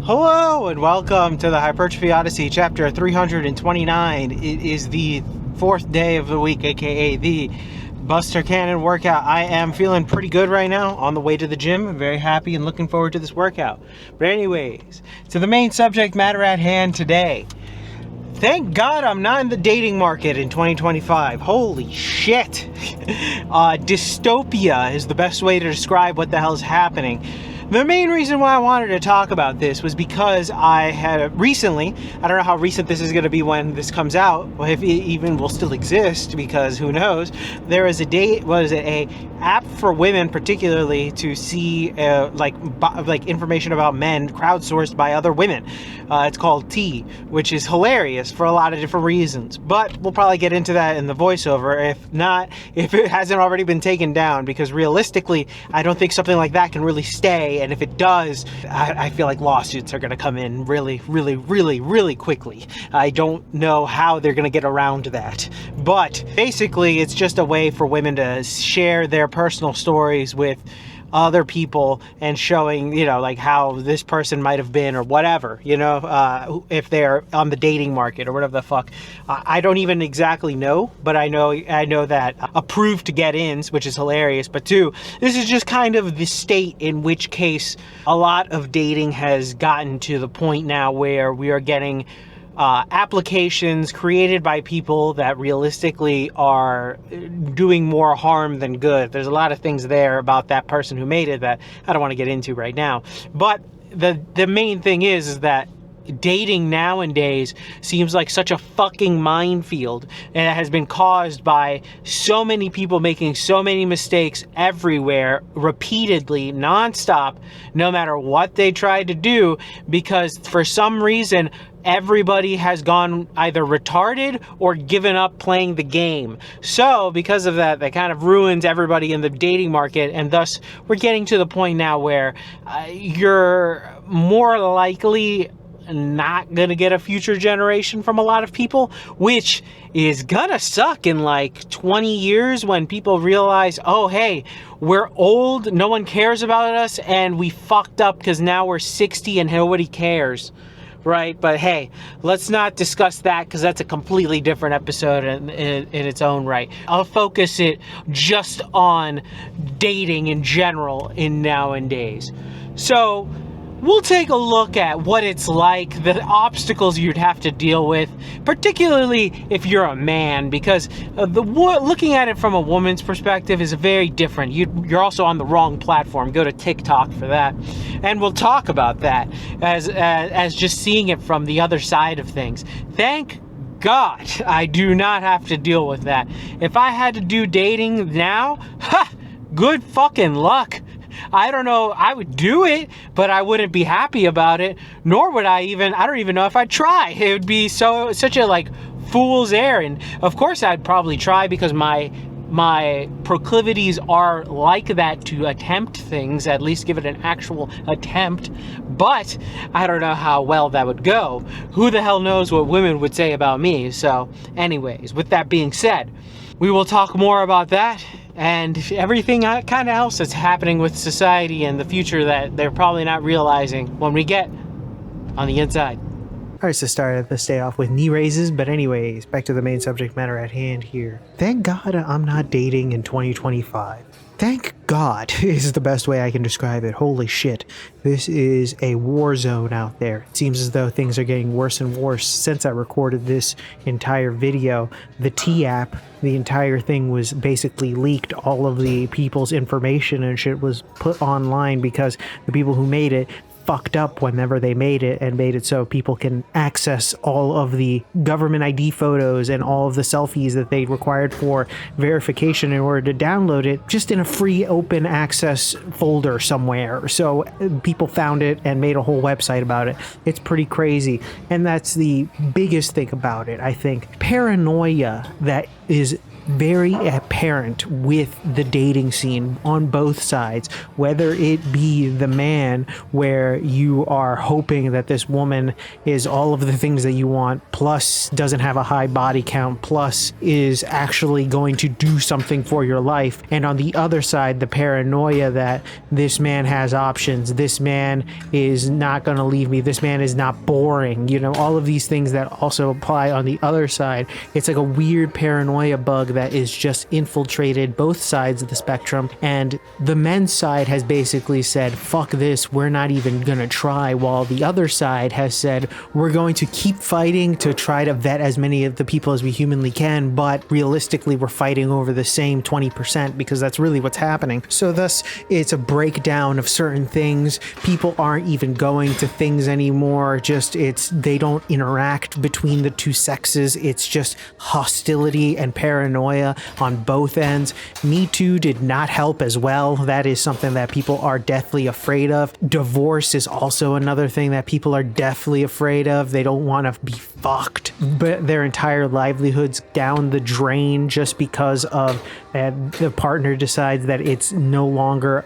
Hello and welcome to the Hypertrophy Odyssey, chapter 329. It is the fourth day of the week, aka the Buster Cannon workout. I am feeling pretty good right now on the way to the gym. I'm very happy and looking forward to this workout. But anyways, to the main subject matter at hand today. Thank God I'm not in the dating market in 2025. Holy shit. Dystopia is the best way to describe what the hell is happening. The main reason why I wanted to talk about this was because I had recently, I don't know how recent this is going to be when this comes out, or if it even will still exist, because who knows, there is a app for women particularly to see like information about men crowdsourced by other women. It's called T, which is hilarious for a lot of different reasons, but we'll probably get into that in the voiceover if it hasn't already been taken down, because realistically I don't think something like that can really stay. And if it does, I feel like lawsuits are going to come in really quickly. I don't know how they're going to get around that. But basically, it's just a way for women to share their personal stories with other people and showing, like how this person might have been or whatever, if they're on the dating market or whatever the fuck. I don't even exactly know, but I know that approved to get ins, which is hilarious. But two, this is just kind of the state in which case a lot of dating has gotten to the point now where we are getting applications created by people that realistically are doing more harm than good. There's a lot of things there about that person who made it that I don't want to get into right now. But the main thing is that dating nowadays seems like such a fucking minefield, and it has been caused by so many people making so many mistakes everywhere, repeatedly, nonstop, no matter what they tried to do, because for some reason everybody has gone either retarded or given up playing the game. So because of that, that kind of ruins everybody in the dating market, and thus we're getting to the point now where you're more likely not gonna get a future generation from a lot of people, which is gonna suck in like 20 years when people realize, oh hey, we're old, no one cares about us, and we fucked up because now we're 60 and nobody cares. Right? But hey, let's not discuss that because that's a completely different episode in its own right. I'll focus it just on dating in general in nowadays. So we'll take a look at what it's like, the obstacles you'd have to deal with, particularly if you're a man, because looking at it from a woman's perspective is very different. You're also on the wrong platform. Go to TikTok for that. And we'll talk about that as just seeing it from the other side of things. Thank God I do not have to deal with that. If I had to do dating now, good fucking luck. I don't know, I would do it, but I wouldn't be happy about it, nor would I don't even know if I'd try. It would be such a like fool's errand. Of course I'd probably try because my proclivities are like that to attempt things, at least give it an actual attempt, but I don't know how well that would go. Who the hell knows what women would say about me? So anyways, with that being said, we will talk more about that and everything kind of else that's happening with society and the future that they're probably not realizing when we get on the inside. Alright, so started this day off with knee raises, but anyways, back to the main subject matter at hand here. Thank God I'm not dating in 2025. Thank God is the best way I can describe it. Holy shit. This is a war zone out there. It seems as though things are getting worse and worse since I recorded this entire video. The T app, the entire thing was basically leaked. All of the people's information and shit was put online because the people who made it fucked up whenever they made it, and made it so people can access all of the government ID photos and all of the selfies that they required for verification in order to download it just in a free open access folder somewhere. So people found it and made a whole website about it. It's pretty crazy, and that's the biggest thing about it. I think paranoia that is very apparent with the dating scene on both sides, whether it be the man where you are hoping that this woman is all of the things that you want, plus doesn't have a high body count, plus is actually going to do something for your life, and on the other side, the paranoia that this man has options, this man is not going to leave me, this man is not boring, you know, all of these things that also apply on the other side. It's like a weird paranoia bug that is just infiltrated both sides of the spectrum, and the men's side has basically said, fuck this, we're not even gonna try, while the other side has said, we're going to keep fighting to try to vet as many of the people as we humanly can, but realistically we're fighting over the same 20% because that's really what's happening. So thus it's a breakdown of certain things. People aren't even going to things anymore, just they don't interact between the two sexes. It's just hostility and paranoia on both ends. Me Too did not help as well. That is something that people are deathly afraid of. Divorce is also another thing that people are deathly afraid of. They don't want to be fucked, but their entire livelihoods down the drain just because of the partner decides that it's no longer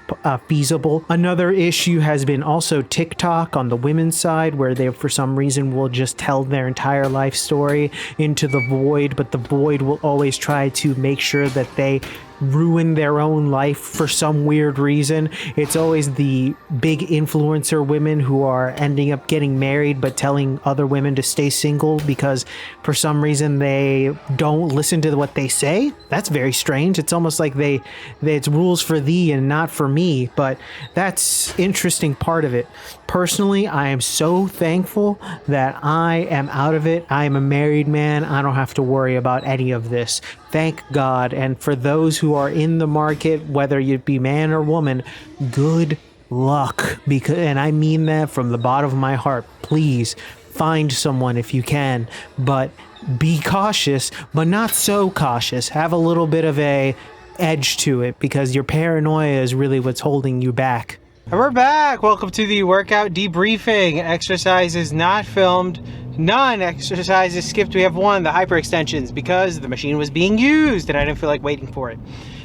feasible. Another issue has been also TikTok on the women's side, where they for some reason will just tell their entire life story into the void, but the void will always try to make sure that they ruin their own life for some weird reason. It's always the big influencer women who are ending up getting married but telling other women to stay single because for some reason they don't listen to what they say. That's very strange. It's almost like it's rules for thee and not for me, but that's interesting part of it. Personally, I am so thankful that I am out of it. I am a married man. I don't have to worry about any of this. Thank God. And for those who are in the market, whether you be man or woman, good luck. And I mean that from the bottom of my heart. Please find someone if you can, but be cautious, but not so cautious. Have a little bit of a edge to it because your paranoia is really what's holding you back. And we're back. Welcome to the workout debriefing. Exercises not filmed. None exercises skipped. We have one, the hyperextensions, because the machine was being used and I didn't feel like waiting for it.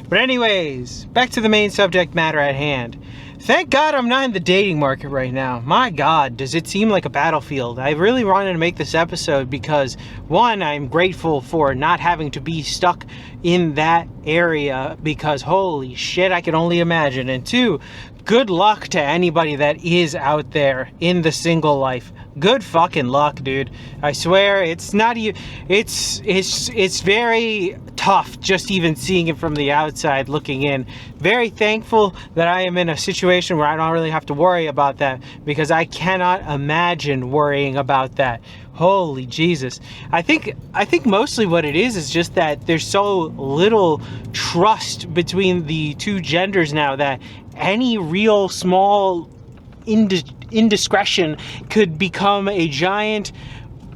But anyways, back to the main subject matter at hand. Thank God I'm not in the dating market right now. My God, does it seem like a battlefield. I really wanted to make this episode because, one, I'm grateful for not having to be stuck in that area because holy shit, I can only imagine. And two, good luck to anybody that is out there in the single life. Good fucking luck, dude. I swear, it's not even, it's very tough just even seeing it from the outside looking in. Very thankful that I am in a situation where I don't really have to worry about that because I cannot imagine worrying about that. Holy Jesus. I think mostly what it is just that there's so little trust between the two genders now that any real small indiscretion could become a giant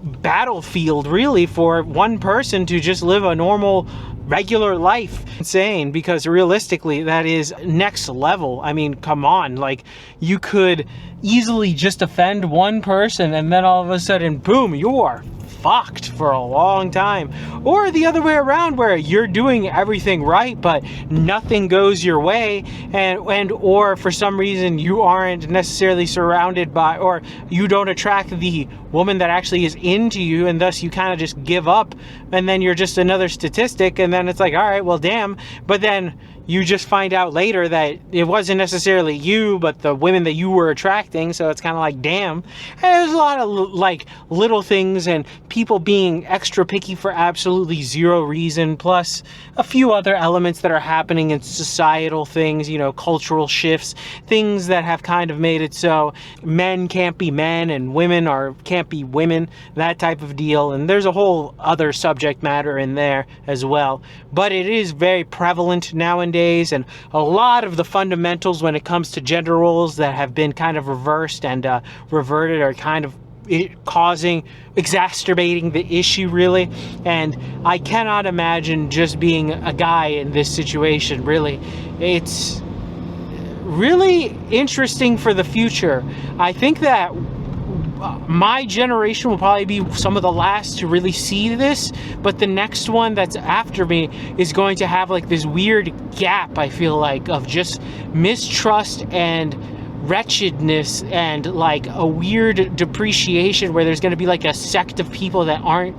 battlefield really for one person to just live a normal regular life. Insane, because realistically that is next level. I mean, come on, like you could easily just offend one person and then all of a sudden boom, you are fucked for a long time. Or the other way around, where you're doing everything right but nothing goes your way, and or for some reason you aren't necessarily surrounded by, or you don't attract the woman that actually is into you, and thus you kind of just give up and then you're just another statistic, and then it's like, all right, well damn, but then you just find out later that it wasn't necessarily you, but the women that you were attracting. So it's kind of like, damn. And there's a lot of like little things and people being extra picky for absolutely zero reason, plus a few other elements that are happening in societal things, you know, cultural shifts, things that have kind of made it so men can't be men and women can't be women, that type of deal. And there's a whole other subject matter in there as well. But it is very prevalent nowadays. And a lot of the fundamentals when it comes to gender roles that have been kind of reversed and reverted are kind of exacerbating the issue really. And I cannot imagine just being a guy in this situation really. It's really interesting for the future. I think that my generation will probably be some of the last to really see this, but the next one that's after me is going to have like this weird gap, I feel like, of just mistrust and wretchedness and like a weird depreciation, where there's going to be like a sect of people that are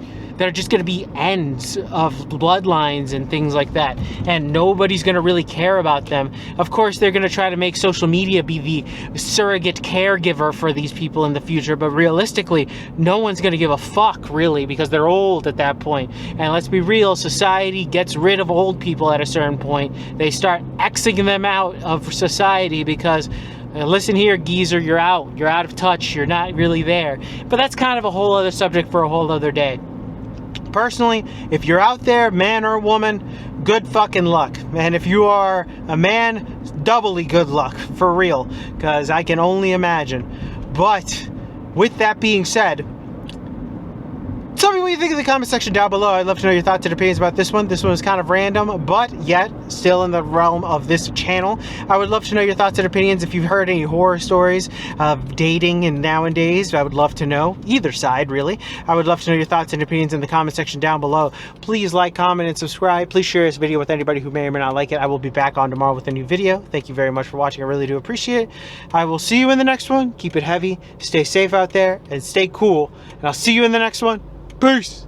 just going to be ends of bloodlines and things like that, and nobody's going to really care about them. Of course, they're going to try to make social media be the surrogate caregiver for these people in the future, but realistically, no one's going to give a fuck, really, because they're old at that point. And let's be real, society gets rid of old people at a certain point. They start Xing them out of society because, listen here, geezer, you're out of touch, you're not really there. But that's kind of a whole other subject for a whole other day. Personally, if you're out there, man or woman, good fucking luck. And if you are a man, doubly good luck, for real, because I can only imagine. But with that being said, tell me what you think in the comment section down below. I'd love to know your thoughts and opinions about this one. This one was kind of random, but yet still in the realm of this channel. I would love to know your thoughts and opinions. If you've heard any horror stories of dating and nowadays, I would love to know. Either side, really. I would love to know your thoughts and opinions in the comment section down below. Please like, comment, and subscribe. Please share this video with anybody who may or may not like it. I will be back on tomorrow with a new video. Thank you very much for watching. I really do appreciate it. I will see you in the next one. Keep it heavy. Stay safe out there and stay cool. And I'll see you in the next one. Peace.